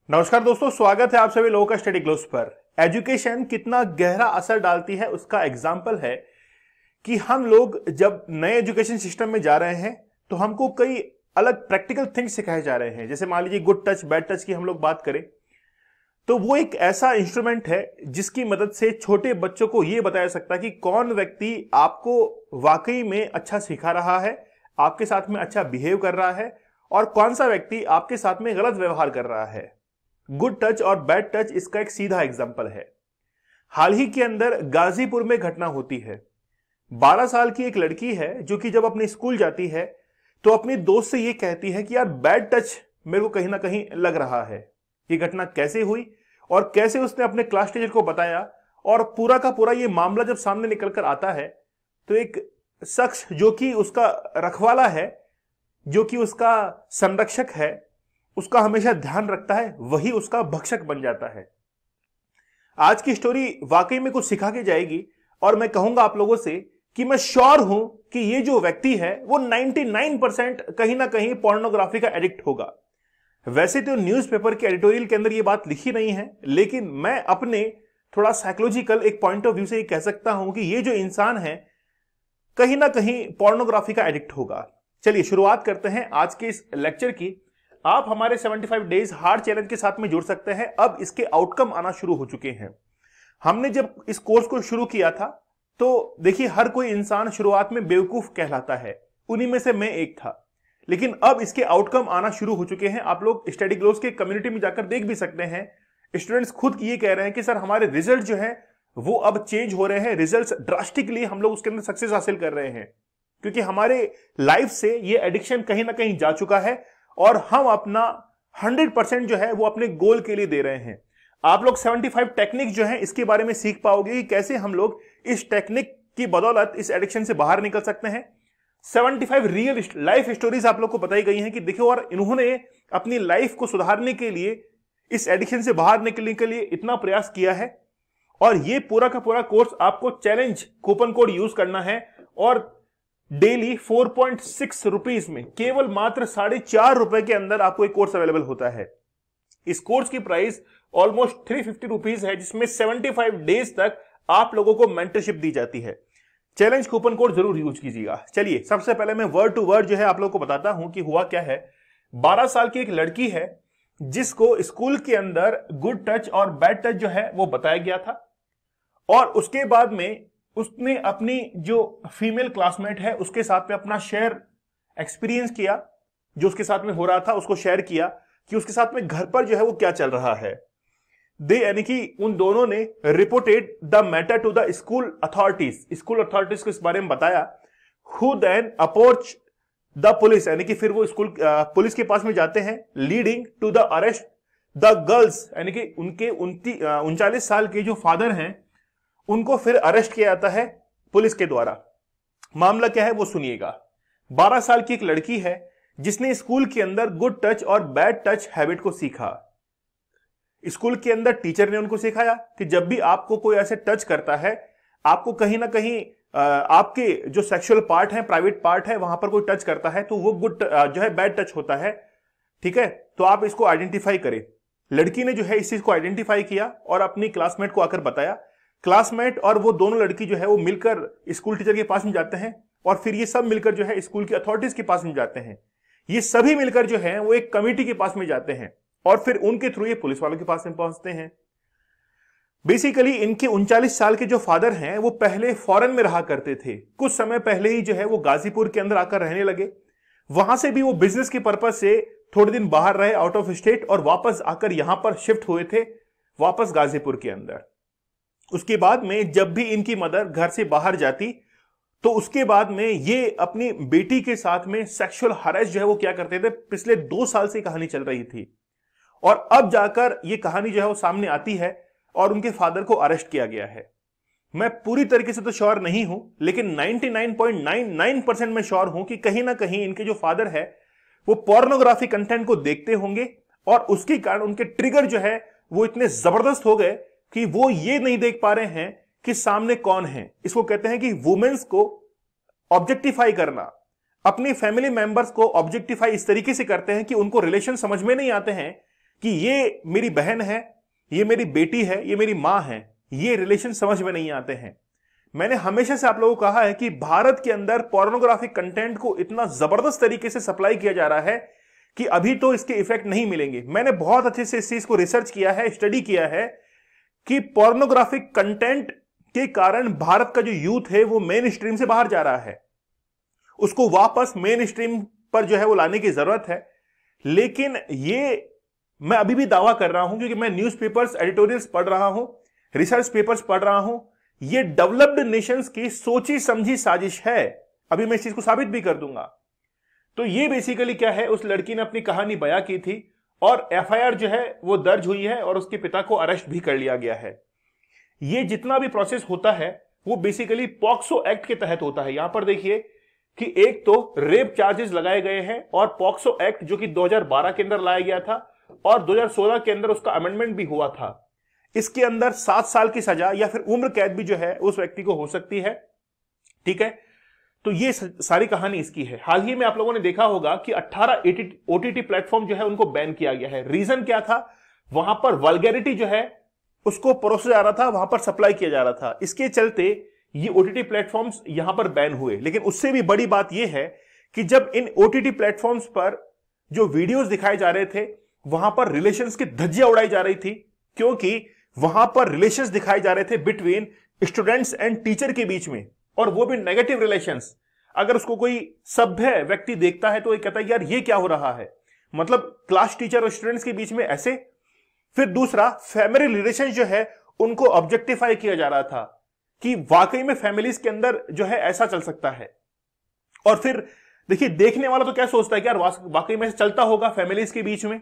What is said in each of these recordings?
नमस्कार दोस्तों, स्वागत है आप सभी लोगों का स्टडी ग्लोब्स पर। एजुकेशन कितना गहरा असर डालती है उसका एग्जाम्पल है कि हम लोग जब नए एजुकेशन सिस्टम में जा रहे हैं तो हमको कई अलग प्रैक्टिकल थिंग्स सिखाए जा रहे हैं। जैसे मान लीजिए गुड टच बैड टच की हम लोग बात करें तो वो एक ऐसा इंस्ट्रूमेंट है जिसकी मदद से छोटे बच्चों को ये बताया सकता है कि कौन व्यक्ति आपको वाकई में अच्छा सिखा रहा है, आपके साथ में अच्छा बिहेव कर रहा है, और कौन सा व्यक्ति आपके साथ में गलत व्यवहार कर रहा है। गुड टच और बैड टच इसका एक सीधा एग्जांपल है। हाल ही के अंदर गाजीपुर में घटना होती है। 12 साल की एक लड़की है जो कि जब अपने स्कूल जाती है तो अपने दोस्त से ये कहती है कि यार बैड टच मेरे को कहीं ना कहीं लग रहा है। ये घटना कैसे हुई और कैसे उसने अपने क्लास टीचर को बताया, और पूरा का पूरा ये मामला जब सामने निकल कर आता है तो एक शख्स जो कि उसका रखवाला है, जो कि उसका संरक्षक है, उसका हमेशा ध्यान रखता है, वही उसका भक्षक बन जाता है। आज की स्टोरी वाकई में कुछ सिखा के जाएगी और मैं कहूंगा आप लोगों से कि मैं श्योर हूं कि ये जो व्यक्ति है वो 99% कहीं ना कहीं पोर्नोग्राफी का एडिक्ट होगा। वैसे तो न्यूज़पेपर के एडिटोरियल के अंदर ये बात लिखी नहीं है, लेकिन मैं अपने थोड़ा साइकोलॉजिकल एक पॉइंट ऑफ व्यू से ये कह सकता हूं कि ये जो इंसान है कहीं ना कहीं पोर्नोग्राफी का एडिक्ट होगा। चलिए शुरुआत करते हैं आज के इस लेक्चर की। आप हमारे 75 डेज हार्ड चैलेंज के साथ में जुड़ सकते हैं। अब इसके आउटकम आना शुरू हो चुके हैं। हमने जब इस कोर्स को शुरू किया था तो देखिए हर कोई इंसान शुरुआत में बेवकूफ कहलाता है, उन्हीं में से मैं एक था, लेकिन अब इसके आउटकम आना शुरू हो चुके हैं। आप लोग स्टडी ग्लोब्स के कम्युनिटी में जाकर देख भी सकते हैं। स्टूडेंट्स खुद ये कह रहे हैं कि सर हमारे रिजल्ट जो है वो अब चेंज हो रहे हैं, रिजल्ट्स ड्रास्टिकली हम लोग उसके अंदर सक्सेस हासिल कर रहे हैं, क्योंकि हमारे लाइफ से ये एडिक्शन कहीं ना कहीं जा चुका है और हम अपना 100% जो है वो अपने गोल के लिए दे रहे हैं। आप लोग 75 टेक्निक जो है इसके बारे में सीख पाओगे कि कैसे हम लोग इस टेक्निक की बदौलत इस एडिक्शन से बाहर निकल सकते हैं। 75 रियल लाइफ स्टोरीज आप लोग को बताई गई हैं कि देखो, और इन्होंने अपनी लाइफ को सुधारने के लिए, इस एडिक्शन से बाहर निकलने के लिए इतना प्रयास किया है। और ये पूरा का पूरा कोर्स आपको चैलेंज कूपन कोड यूज करना है और डेली 4.6 रुपीज में, केवल मात्र 4.5 रुपए के अंदर आपको एक कोर्स अवेलेबल होता है। इस कोर्स की प्राइस ऑलमोस्ट 350 रुपीज है, जिसमें 75 डेज तक आप लोगों को मेंटरशिप दी जाती है। चैलेंज कूपन कोड जरूर यूज कीजिएगा। चलिए सबसे पहले मैं वर्ड टू वर्ड जो है आप लोगों को बताता हूं कि हुआ क्या है। 12 साल की एक लड़की है जिसको स्कूल के अंदर गुड टच और बैड टच जो है वो बताया गया था, और उसके बाद में उसने अपनी जो फीमेल क्लासमेट है उसके साथ में अपना शेयर एक्सपीरियंस किया, जो उसके साथ में हो रहा था उसको शेयर किया कि उसके साथ में घर पर जो है वो क्या चल रहा है। दे यानी कि उन दोनों ने reported the matter to the school authorities. School authorities को इस बारे में बताया, who then approach the police, यानी कि फिर वो स्कूल पुलिस के पास में जाते हैं, leading to the arrest the girls, यानी कि उनके 39 साल के जो फादर हैं उनको फिर अरेस्ट किया जाता है पुलिस के द्वारा। मामला क्या है वो सुनिएगा। 12 साल की एक लड़की है जिसने स्कूल के अंदर गुड टच और बैड टच हैबिट को सीखा। स्कूल के अंदर टीचर ने उनको सिखाया कि जब भी आपको कोई ऐसे टच करता है, आपको कहीं ना कहीं आपके जो सेक्सुअल पार्ट है, प्राइवेट पार्ट है, वहां पर कोई टच करता है तो वो गुड जो है बैड टच होता है। ठीक है, तो आप इसको आइडेंटिफाई करें। लड़की ने जो है इस चीज को आइडेंटिफाई किया और अपनी क्लासमेट को आकर बताया। क्लासमेट और वो दोनों लड़की जो है वो मिलकर स्कूल टीचर के पास में जाते हैं और फिर ये सब मिलकर जो है स्कूल की अथॉरिटीज के पास में जाते हैं। ये सभी मिलकर जो है वो एक कमेटी के पास में जाते हैं और फिर उनके थ्रू ये पुलिस वालों के पास में पहुंचते हैं। बेसिकली इनके 39 साल के जो फादर हैं वो पहले फॉरेन में रहा करते थे। कुछ समय पहले ही जो है वो गाजीपुर के अंदर आकर रहने लगे। वहां से भी वो बिजनेस के पर्पज से थोड़े दिन बाहर रहे, आउट ऑफ स्टेट, और वापस आकर यहां पर शिफ्ट हुए थे वापस गाजीपुर के अंदर। उसके बाद में जब भी इनकी मदर घर से बाहर जाती तो उसके बाद में ये अपनी बेटी के साथ में सेक्सुअल हरेस जो है वो क्या करते थे। पिछले 2 साल से कहानी चल रही थी और अब जाकर ये कहानी जो है वो सामने आती है और उनके फादर को अरेस्ट किया गया है। मैं पूरी तरीके से तो श्योर नहीं हूं, लेकिन 99.99% मैं श्योर हूं कि कहीं ना कहीं इनके जो फादर है वो पोर्नोग्राफी कंटेंट को देखते होंगे और उसके कारण उनके ट्रिगर जो है वो इतने जबरदस्त हो गए कि वो ये नहीं देख पा रहे हैं कि सामने कौन है। इसको कहते हैं कि वुमेन्स को ऑब्जेक्टिफाई करना, अपनी फैमिली मेंबर्स को ऑब्जेक्टिफाई इस तरीके से करते हैं कि उनको रिलेशन समझ में नहीं आते हैं कि ये मेरी बहन है, ये मेरी बेटी है, ये मेरी मां है, ये रिलेशन समझ में नहीं आते हैं। मैंने हमेशा से आप लोगों को कहा है कि भारत के अंदर पोर्नोग्राफिक कंटेंट को इतना जबरदस्त तरीके से सप्लाई किया जा रहा है कि अभी तो इसके इफेक्ट नहीं मिलेंगे। मैंने बहुत अच्छे से इस चीज को रिसर्च किया है, स्टडी किया है कि पोर्नोग्राफिक कंटेंट के कारण भारत का जो यूथ है वो मेन स्ट्रीम से बाहर जा रहा है। उसको वापस मेन स्ट्रीम पर जो है वो लाने की जरूरत है। लेकिन ये मैं अभी भी दावा कर रहा हूं, क्योंकि मैं न्यूज़पेपर्स एडिटोरियल्स पढ़ रहा हूं, रिसर्च पेपर्स पढ़ रहा हूं, ये डेवलप्ड नेशंस की सोची समझी साजिश है। अभी मैं इस चीज को साबित भी कर दूंगा। तो ये बेसिकली क्या है, उस लड़की ने अपनी कहानी बयां की थी और एफआईआर जो है वो दर्ज हुई है और उसके पिता को अरेस्ट भी कर लिया गया है। ये जितना भी प्रोसेस होता है वो बेसिकली पॉक्सो एक्ट के तहत होता है। यहां पर देखिए कि एक तो रेप चार्जेस लगाए गए हैं और पॉक्सो एक्ट जो कि 2012 के अंदर लाया गया था और 2016 के अंदर उसका अमेंडमेंट भी हुआ था। इसके अंदर 7 साल की सजा या फिर उम्र कैद भी जो है उस व्यक्ति को हो सकती है। ठीक है, तो ये सारी कहानी इसकी है। हाल ही में आप लोगों ने देखा होगा कि 18 ओटीटी प्लेटफॉर्म जो है उनको बैन किया गया है। रीजन क्या था, वहां पर वल्गैरिटी जो है उसको परोसा जा रहा था, वहां पर सप्लाई किया जा रहा था। इसके चलते ये ओटीटी प्लेटफॉर्म्स यहां पर बैन हुए। लेकिन उससे भी बड़ी बात यह है कि जब इन ओटीटी प्लेटफॉर्म्स पर जो वीडियोस दिखाए जा रहे थे वहां पर रिलेशंस की धज्जियां उड़ाई जा रही थी, क्योंकि वहां पर रिलेशंस दिखाए जा रहे थे बिटवीन स्टूडेंट्स एंड टीचर के बीच में, और वो भी नेगेटिव रिलेशंस। अगर उसको कोई सभ्य व्यक्ति देखता है तो ये कहता है यार ये क्या हो रहा है, मतलब क्लास टीचर और स्टूडेंट्स के बीच में ऐसे। फिर दूसरा, फैमिली रिलेशन जो है उनको ऑब्जेक्टिफाई किया जा रहा था कि वाकई में फैमिलीज के अंदर जो है ऐसा चल सकता है। और फिर देखिए, देखने वाला तो क्या सोचता है कि यार वाकई में चलता होगा फैमिलीज के बीच में,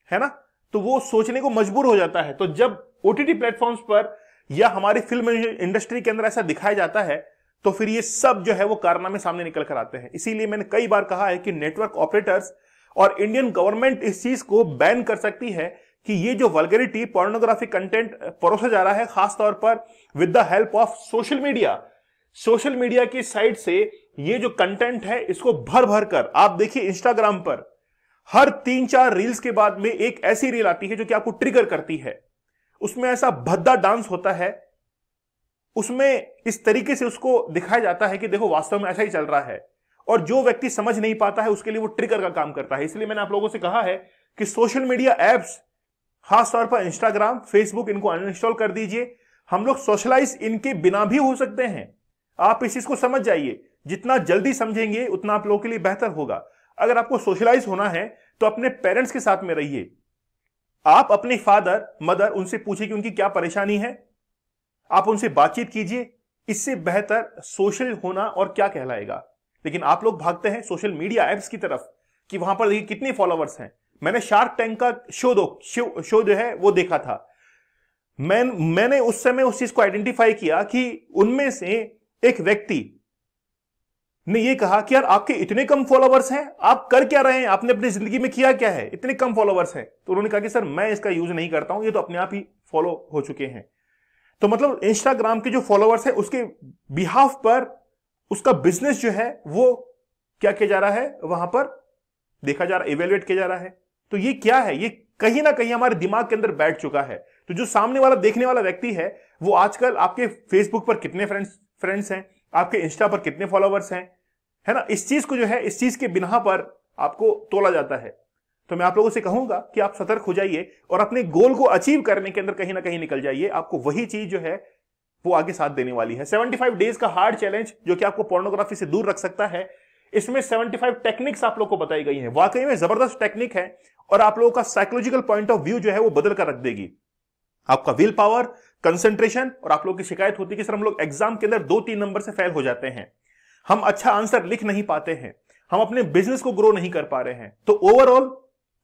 है ना, तो वो सोचने को मजबूर हो जाता है। तो जब ओटीटी प्लेटफॉर्म्स पर या हमारी फिल्म इंडस्ट्री के अंदर ऐसा दिखाया जाता है तो फिर ये सब जो है वो कारनामे सामने निकल कर आते हैं। इसीलिए मैंने कई बार कहा है कि नेटवर्क ऑपरेटर्स और इंडियन गवर्नमेंट इस चीज को बैन कर सकती है कि ये जो वल्गैरिटी पोर्नोग्राफिक कंटेंट परोसा जा रहा है, खासतौर पर with the help of social media की साइड से ये जो कंटेंट है इसको भर भर कर, आप देखिए इंस्टाग्राम पर हर 3-4 रील्स के बाद में एक ऐसी रील आती है जो कि आपको ट्रिगर करती है। उसमें ऐसा भद्दा डांस होता है, उसमें इस तरीके से उसको दिखाया जाता है कि देखो वास्तव में ऐसा ही चल रहा है, और जो व्यक्ति समझ नहीं पाता है उसके लिए वो ट्रिगर का काम करता है। इसलिए मैंने आप लोगों से कहा है कि सोशल मीडिया एप्स, खासतौर पर इंस्टाग्राम, फेसबुक, इनको अनइंस्टॉल कर दीजिए। हम लोग सोशलाइज इनके बिना भी हो सकते हैं। आप इस चीज को समझ जाइए, जितना जल्दी समझेंगे उतना आप लोगों के लिए बेहतर होगा। अगर आपको सोशलाइज होना है तो अपने पेरेंट्स के साथ में रहिए। आप अपने फादर मदर उनसे पूछिए कि उनकी क्या परेशानी है, आप उनसे बातचीत कीजिए। इससे बेहतर सोशल होना और क्या कहलाएगा। लेकिन आप लोग भागते हैं सोशल मीडिया एप्स की तरफ कि वहां पर देखिए कितने फॉलोवर्स हैं। मैंने शार्क टैंक का शो जो है वो देखा था। मैंने उस समय उस चीज को आइडेंटिफाई किया कि उनमें से एक व्यक्ति ने ये कहा कि यार आपके इतने कम फॉलोवर्स हैं, आप कर क्या रहे हैं, आपने अपनी जिंदगी में किया क्या है, इतने कम फॉलोवर्स हैं। तो उन्होंने कहा कि सर मैं इसका यूज नहीं करता हूं, ये तो अपने आप ही फॉलो हो चुके हैं। तो मतलब इंस्टाग्राम के जो फॉलोवर्स है उसके बिहाफ पर उसका बिजनेस जो है वो क्या किया जा रहा है, वहां पर देखा जा रहा है, इवेल्युएट किया जा रहा है। तो ये क्या है, ये कहीं ना कहीं हमारे दिमाग के अंदर बैठ चुका है। तो जो सामने वाला देखने वाला व्यक्ति है वो आजकल आपके फेसबुक पर कितने फ्रेंड्स हैं, आपके इंस्टा पर कितने फॉलोवर्स हैं, है ना, इस चीज को जो है इस चीज के बिना पर आपको तोला जाता है। तो मैं आप लोगों से कहूंगा कि आप सतर्क हो जाइए और अपने गोल को अचीव करने के अंदर कहीं ना कहीं निकल जाइए। आपको वही चीज जो है वो आगे साथ देने वाली है। 75 डेज का हार्ड चैलेंज जो कि आपको पोर्नोग्राफी से दूर रख सकता है, इसमें 75 टेक्निक्स आप लोग को बताई गई हैं। वाकई में जबरदस्त टेक्निक है और आप लोगों का साइकोलॉजिकल पॉइंट ऑफ व्यू जो है वो बदल कर रख देगी। आपका विल पावर, कंसंट्रेशन। और आप लोगों की शिकायत होती है कि सर हम लोग एग्जाम के अंदर 2-3 नंबर से फेल हो जाते हैं, हम अच्छा आंसर लिख नहीं पाते हैं, हम अपने बिजनेस को ग्रो नहीं कर पा रहे हैं। तो ओवरऑल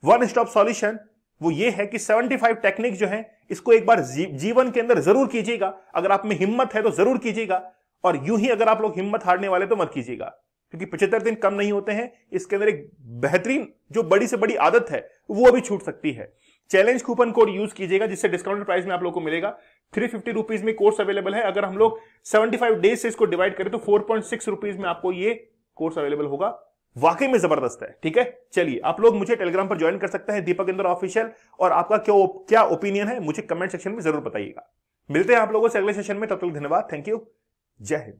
वन स्टॉप सॉल्यूशन वो ये है कि 75 टेक्निक जो है इसको एक बार जीवन के अंदर जरूर कीजिएगा। अगर आप में हिम्मत है तो जरूर कीजिएगा, और यूं ही अगर आप लोग हिम्मत हारने वाले तो मत कीजिएगा, क्योंकि 75 दिन कम नहीं होते हैं। इसके अंदर एक बेहतरीन जो बड़ी से बड़ी आदत है वो भी छूट सकती है। चैलेंज कूपन कोड यूज कीजिएगा जिससे डिस्काउंटेड प्राइस में आप लोग को मिलेगा। 350 रुपीज में कोर्स अवेलेबल है। अगर हम लोग 75 डेज से इसको डिवाइड करें तो 4.6 रुपीज में आपको ये कोर्स अवेलेबल होगा वाकई में जबरदस्त है। ठीक है, चलिए आप लोग मुझे टेलीग्राम पर ज्वाइन कर सकते हैं, दीपक इंदौर ऑफिशियल, और आपका क्या ओपिनियन है मुझे कमेंट सेक्शन में जरूर बताइएगा। मिलते हैं आप लोगों से अगले सेशन में, तब तक धन्यवाद, थैंक यू, जय हिंद।